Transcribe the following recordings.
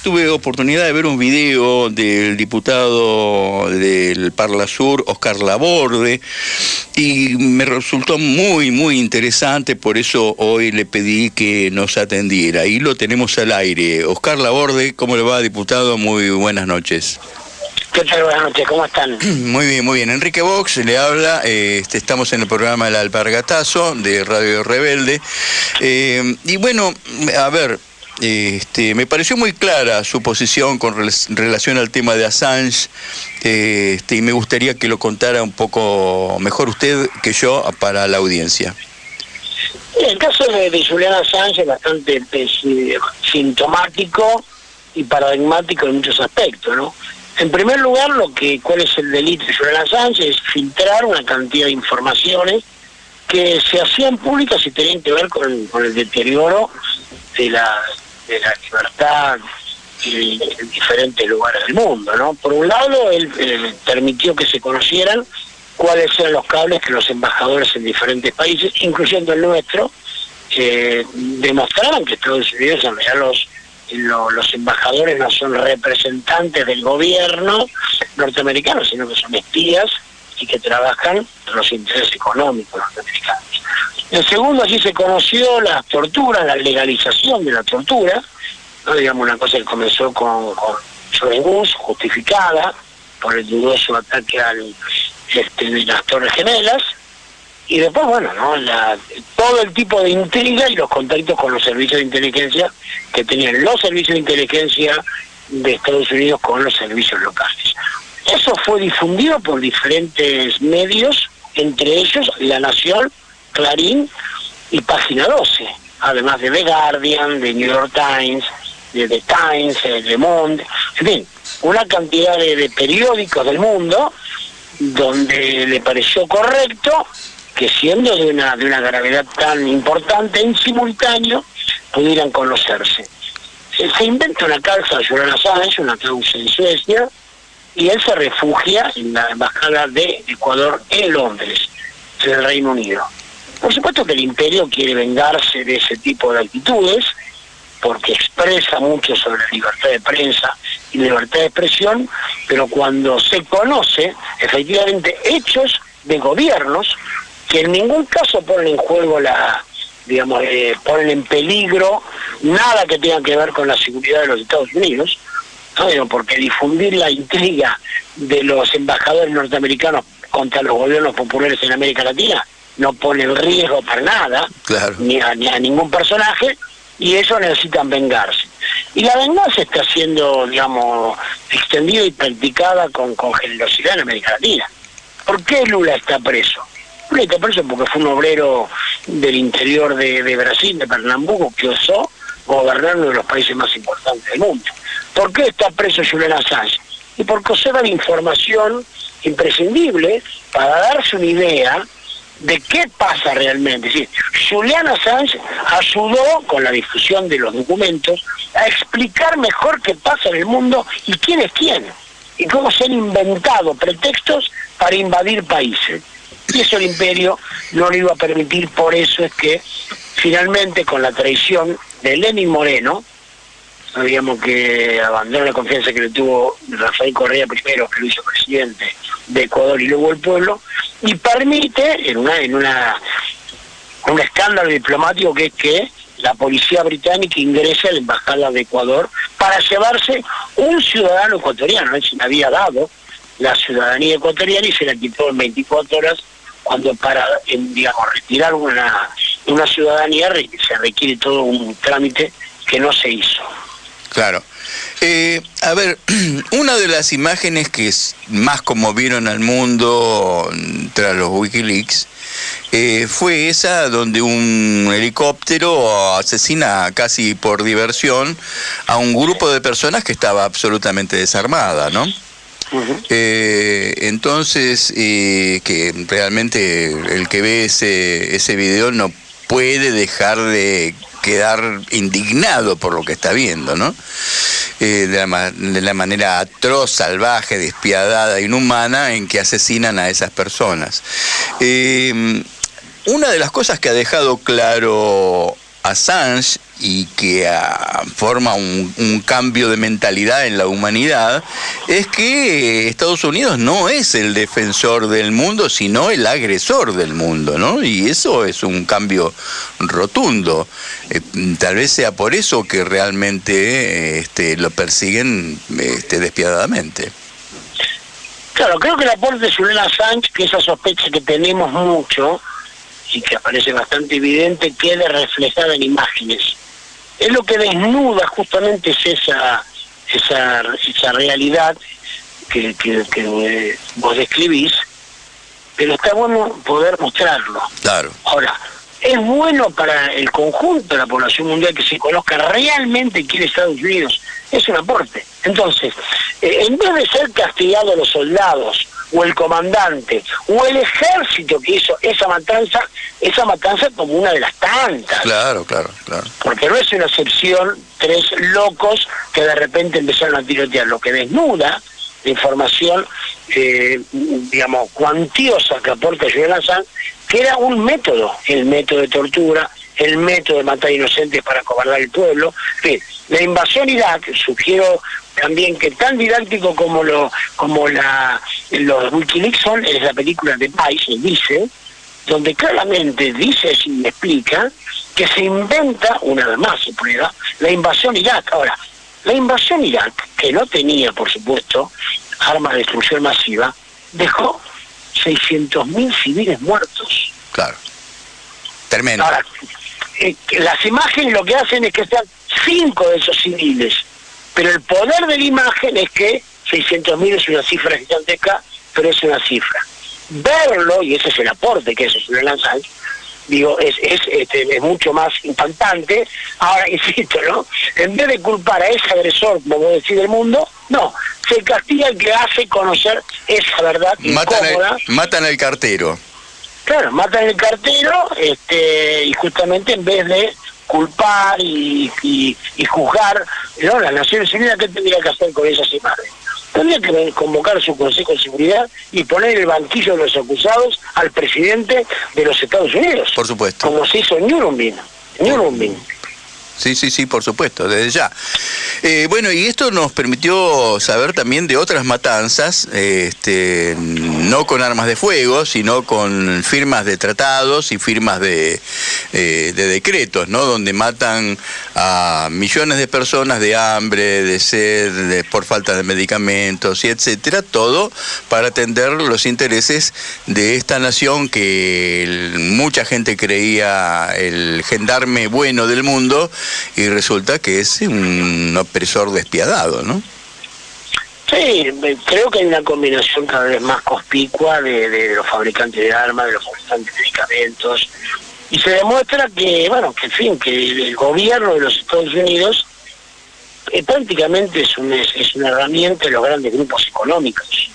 tuve oportunidad de ver un video del diputado del Parla Sur, Oscar Laborde, y me resultó muy, muy interesante, por eso hoy le pedí que nos atendiera. Ahí lo tenemos al aire. Oscar Laborde, ¿cómo le va, diputado? Muy buenas noches. ¿Qué tal? Buenas noches, ¿cómo están? Muy bien, muy bien. Enrique Vox le habla, estamos en el programa El Alpargatazo de Radio Rebelde. Y bueno, a ver, me pareció muy clara su posición con relación al tema de Assange, y me gustaría que lo contara un poco mejor usted que yo para la audiencia. El caso de Julian Assange es bastante sintomático y paradigmático en muchos aspectos, ¿no? En primer lugar, ¿cuál es el delito de Julian Assange? Es filtrar una cantidad de informaciones que se hacían públicas y tenían que ver con el deterioro de la libertad en diferentes lugares del mundo, ¿no? Por un lado, él permitió que se conocieran cuáles eran los cables que los embajadores en diferentes países, incluyendo el nuestro, demostraban que Estados Unidos, en realidad los embajadores no son representantes del gobierno norteamericano, sino que son espías y que trabajan en los intereses económicos norteamericanos. En segundo, allí se conoció las torturas, la legalización de la tortura, ¿no? Digamos, una cosa que comenzó con George Bush, justificada por el dudoso ataque de las Torres Gemelas, y después, bueno, ¿no? Todo el tipo de intriga y los contactos con los servicios de inteligencia que tenían los servicios de inteligencia de Estados Unidos con los servicios locales. Eso fue difundido por diferentes medios, entre ellos La Nación, Clarín y Página 12, además de The Guardian, de New York Times, de The Times, de Le Monde, en fin, una cantidad de periódicos del mundo donde le pareció correcto que, siendo de una gravedad tan importante, en simultáneo pudieran conocerse. Se inventa una causa de Julian Assange, una causa en Suecia, y él se refugia en la embajada de Ecuador en Londres, en el Reino Unido. Por supuesto que el imperio quiere vengarse de ese tipo de actitudes, porque expresa mucho sobre la libertad de prensa y libertad de expresión, pero cuando se conoce efectivamente hechos de gobiernos que en ningún caso ponen en juego ponen en peligro nada que tenga que ver con la seguridad de los Estados Unidos, ¿no? Porque difundir la intriga de los embajadores norteamericanos contra los gobiernos populares en América Latina no pone en riesgo para nada, claro, ni a ningún personaje, y ellos necesitan vengarse. Y la venganza está siendo, extendida y practicada con generosidad en América Latina. ¿Por qué Lula está preso? Lula está preso porque fue un obrero del interior de Brasil, de Pernambuco, que osó gobernar uno de los países más importantes del mundo. ¿Por qué está preso Julian Assange? Y porque observa la información imprescindible para darse una idea de qué pasa realmente. Es decir, Julian Assange ayudó, con la difusión de los documentos, a explicar mejor qué pasa en el mundo y quién es quién, y cómo se han inventado pretextos para invadir países. Y eso el imperio no lo iba a permitir. Por eso es que finalmente, con la traición de Lenín Moreno, sabíamos que abandonó la confianza que le tuvo Rafael Correa primero, que lo hizo presidente de Ecuador y luego el pueblo, y permite en un escándalo diplomático, que es que la policía británica ingresa a la embajada de Ecuador para llevarse un ciudadano ecuatoriano. Él se le había dado la ciudadanía ecuatoriana y se la quitó en 24 horas, cuando para retirar una ciudadanía se requiere todo un trámite que no se hizo. Claro. A ver, una de las imágenes que más conmovieron al mundo tras los Wikileaks fue esa donde un helicóptero asesina casi por diversión a un grupo de personas que estaba absolutamente desarmada, ¿no? Entonces, que realmente el que ve ese video no puede dejar de quedar indignado por lo que está viendo, ¿no? De la manera atroz, salvaje, despiadada, inhumana en que asesinan a esas personas. Una de las cosas que ha dejado claro Assange y que forma un cambio de mentalidad en la humanidad, es que Estados Unidos no es el defensor del mundo, sino el agresor del mundo, ¿no? Y eso es un cambio rotundo. Tal vez sea por eso que realmente lo persiguen despiadadamente. Claro, creo que el aporte de Julian Assange, que esa sospecha que tenemos mucho, y que aparece bastante evidente, quede reflejada en imágenes. Es lo que desnuda justamente es esa realidad que vos describís, pero está bueno poder mostrarlo. Claro. Ahora, es bueno para el conjunto de la población mundial que se conozca realmente quién es Estados Unidos. Es un aporte. Entonces, en vez de ser castigados los soldados, o el comandante, o el ejército que hizo esa matanza como una de las tantas. Claro. Porque no es una excepción, 3 locos que de repente empezaron a tirotear. Lo que desnuda la información, cuantiosa que aporta Julian Assange, que era un método, el método de tortura, el método de matar inocentes para acobardar el pueblo. En fin, la invasión Irak, sugiero también que tan didáctico como los Wikileaks son, es la película de Vice, el Vice, donde claramente dice y explica que se inventa, una vez más se prueba, la invasión Irak. Ahora, la invasión Irak, que no tenía, por supuesto, armas de destrucción masiva, dejó 600.000 civiles muertos. Claro. Tremendo. Ahora, las imágenes lo que hacen es que sean 5 de esos civiles, pero el poder de la imagen es que 600.000 es una cifra gigantesca, pero es una cifra. Verlo, y ese es el aporte que es Julian Assange, es mucho más impactante. Ahora, insisto, ¿no? En vez de culpar a ese agresor, como vos decís, del mundo, no, se castiga el que hace conocer esa verdad incómoda. Matan al cartero. Claro, matan el cartero, y justamente en vez de culpar y juzgar, ¿no? Las Naciones Unidas, ¿qué tendría que hacer con esas imágenes? Tendría que convocar su Consejo de Seguridad y poner en el banquillo de los acusados al presidente de los Estados Unidos. Por supuesto. Como se hizo en Nuremberg. Sí, por supuesto, desde ya. Bueno, y esto nos permitió saber también de otras matanzas, no con armas de fuego, sino con firmas de tratados y firmas de decretos, ¿no? Donde matan a millones de personas de hambre, de sed, por falta de medicamentos y etcétera, todo para atender los intereses de esta nación que mucha gente creía el gendarme bueno del mundo, y resulta que es un opresor despiadado, ¿no? Sí, creo que hay una combinación cada vez más conspicua de los fabricantes de armas, de los fabricantes de medicamentos, y se demuestra que, que el gobierno de los Estados Unidos prácticamente es una herramienta de los grandes grupos económicos,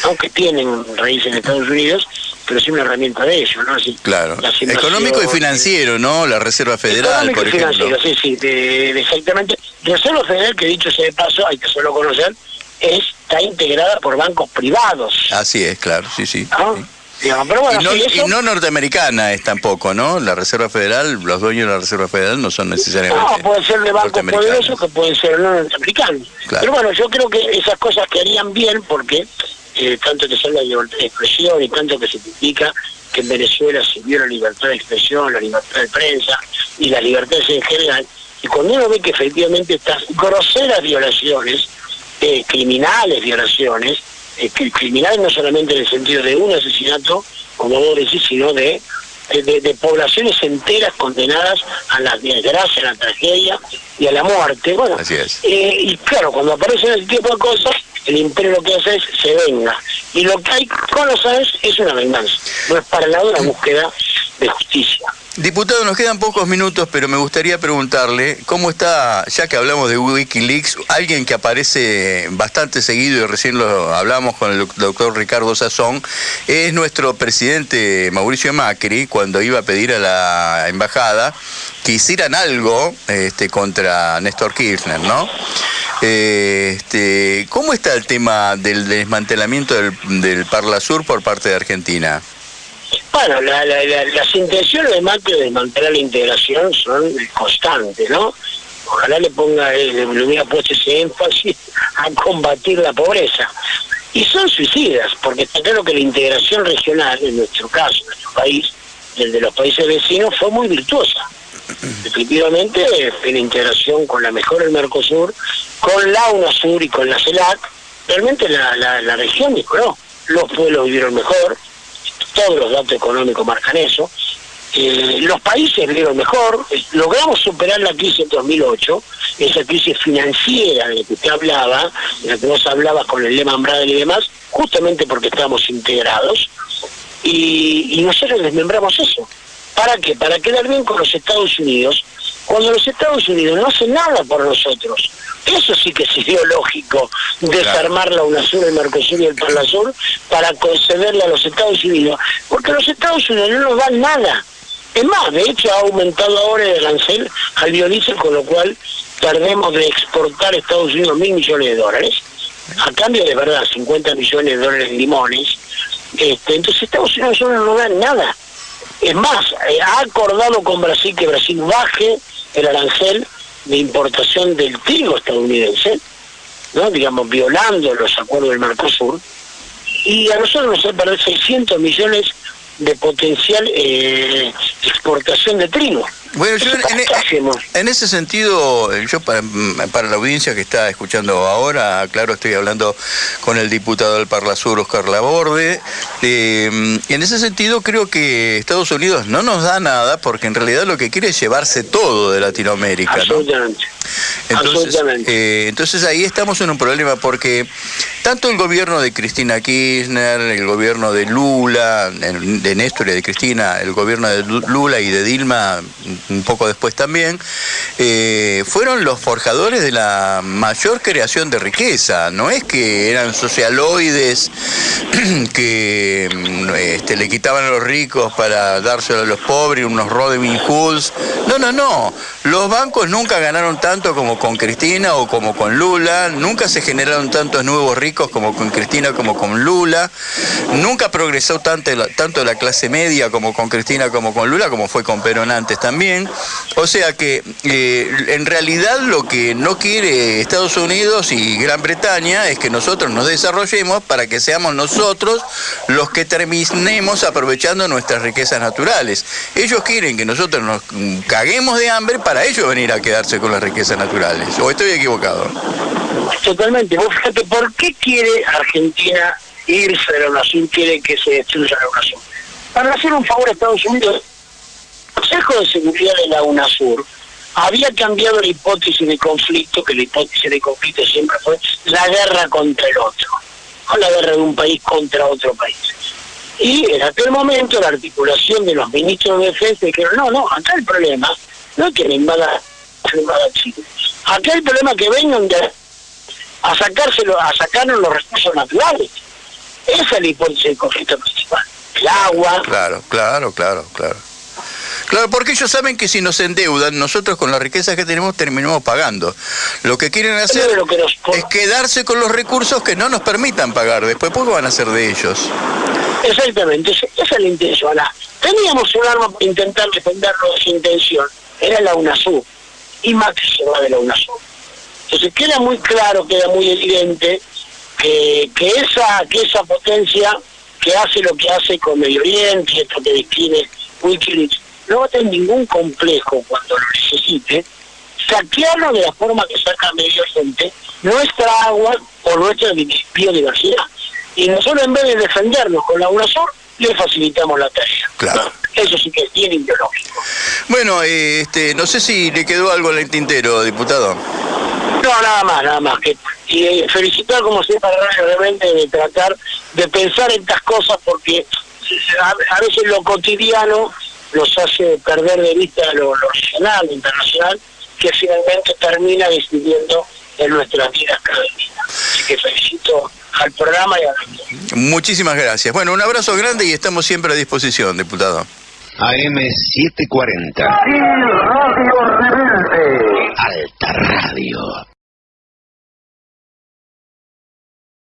aunque tienen raíces en Estados Unidos, pero es una herramienta de ellos, ¿no? Así, claro, económico y financiero, ¿no? La Reserva Federal, por ejemplo. Sí, exactamente. Reserva Federal, que dicho sea de paso, hay que solo conocer, está integrada por bancos privados. Así es, claro, sí. ¿No? Sí. Digamos, pero bueno, y no norteamericana es tampoco, ¿no? La Reserva Federal, los dueños de la Reserva Federal no son necesariamente. No, pueden ser de bancos poderosos que pueden ser no norteamericanos. Claro. Pero bueno, yo creo que esas cosas quedarían bien porque tanto que se habla de libertad de expresión y tanto que se critica que en Venezuela se vio la libertad de expresión, la libertad de prensa y las libertades en general, y cuando uno ve que efectivamente estas groseras violaciones, criminales violaciones, criminales no solamente en el sentido de un asesinato, como vos decís, sino de poblaciones enteras condenadas a la desgracia, a la tragedia y a la muerte. Bueno, así es. Y claro, cuando aparecen ese tipo de cosas, el imperio lo que hace es se venga. Y lo que hay con los Assange es una venganza, no es para nada una búsqueda de justicia. Diputado, nos quedan pocos minutos, pero me gustaría preguntarle cómo está, ya que hablamos de Wikileaks, alguien que aparece bastante seguido, y recién lo hablamos con el doctor Ricardo Sazón, es nuestro presidente Mauricio Macri, cuando iba a pedir a la embajada que hicieran algo contra Néstor Kirchner, ¿no? ¿Cómo está el tema del desmantelamiento del Parlasur por parte de Argentina? Bueno, las intenciones de Macri de desmantelar la integración son constantes, ¿no? Ojalá le hubiera puesto ese énfasis a combatir la pobreza. Y son suicidas, porque está claro que la integración regional, en nuestro caso, en nuestro país, el de los países vecinos, fue muy virtuosa. Definitivamente, la integración con la mejor del Mercosur, con la UNASUR y con la CELAC, realmente la región mejoró. Los pueblos vivieron mejor, todos los datos económicos marcan eso. Los países vivieron mejor, logramos superar la crisis en 2008, esa crisis financiera de la que usted hablaba, de la que vos hablabas con el Lehman Brothers y demás, justamente porque estábamos integrados, y nosotros desmembramos eso. ¿Para qué? Para quedar bien con los Estados Unidos, cuando los Estados Unidos no hacen nada por nosotros. Eso sí que es ideológico, desarmar la UNASUR, el Mercosur y el Parlasur para concederle a los Estados Unidos, porque los Estados Unidos no nos dan nada. Es más, de hecho ha aumentado ahora el arancel al biodiesel, con lo cual perdemos de exportar a Estados Unidos $1.000 millones, a cambio de verdad $50 millones en limones. Entonces Estados Unidos no nos dan nada. Es más, ha acordado con Brasil que Brasil baje el arancel de importación del trigo estadounidense, ¿no? Digamos, violando los acuerdos del Mercosur, y a nosotros nos va a perder 600 millones de potencial exportación de trigo. Bueno, yo en ese sentido, yo para la audiencia que está escuchando ahora, claro, estoy hablando con el diputado del Parlasur, Oscar Laborde. En ese sentido creo que Estados Unidos no nos da nada, porque en realidad lo que quiere es llevarse todo de Latinoamérica, ¿no? Absolutamente. Entonces ahí estamos en un problema, porque tanto el gobierno de Cristina Kirchner, el gobierno de Lula, de Néstor y de Cristina, el gobierno de Lula y de Dilma un poco después también, fueron los forjadores de la mayor creación de riqueza. No es que eran socialoides que le quitaban a los ricos para dárselo a los pobres, unos Robin Hoods. No. Los bancos nunca ganaron tanto como con Cristina o como con Lula, nunca se generaron tantos nuevos ricos como con Cristina como con Lula, nunca progresó tanto la clase media como con Cristina como con Lula, como fue con Perón antes también. O sea que en realidad lo que no quiere Estados Unidos y Gran Bretaña es que nosotros nos desarrollemos para que seamos nosotros los que terminemos aprovechando nuestras riquezas naturales. Ellos quieren que nosotros nos caguemos de hambre para ellos venir a quedarse con las riquezas naturales. ¿O estoy equivocado? Totalmente. Vos fíjate, ¿por qué quiere Argentina irse de la UNASUR, quiere que se destruya la UNASUR? Para hacer un favor a Estados Unidos. El Consejo de Seguridad de la UNASUR había cambiado la hipótesis de conflicto, que la hipótesis de conflicto siempre fue la guerra contra el otro, o la guerra de un país contra otro país. Y en aquel momento la articulación de los ministros de defensa dijeron, no, acá el problema no es que le invada Chile, acá el problema es que vengan a sacarnos los recursos naturales. Esa es la hipótesis del conflicto principal, el agua. Claro, porque ellos saben que si nos endeudan, nosotros con las riquezas que tenemos terminamos pagando. Lo que quieren hacer es quedarse con los recursos que no nos permitan pagar. Después, ¿por qué van a hacer de ellos? Exactamente, esa es la intención. Teníamos un arma para intentar defenderlo de esa intención, era la UNASUR, y Macri se va de la UNASUR. Entonces queda muy claro, queda muy evidente que esa potencia que hace lo que hace con Medio Oriente, y esto que describe Wikileaks, no va a tener ningún complejo cuando lo necesite, saquearlo de la forma que saca Medio Oriente, nuestra agua o nuestra biodiversidad. Y nosotros, en vez de defendernos con la UNASUR, le facilitamos la tarea. Claro. Eso sí que es bien ideológico. Bueno, no sé si le quedó algo en el tintero, diputado. No, nada más. Y felicitar, como siempre, a Radio Rebelde de tratar de pensar en estas cosas, porque a veces lo cotidiano nos hace perder de vista lo regional, lo internacional, que finalmente termina decidiendo en nuestras vidas cada día. Así que felicito al programa y a la... Muchísimas gracias. Bueno, un abrazo grande y estamos siempre a disposición, diputado. AM 740. Radio Rebelde. Alta Radio.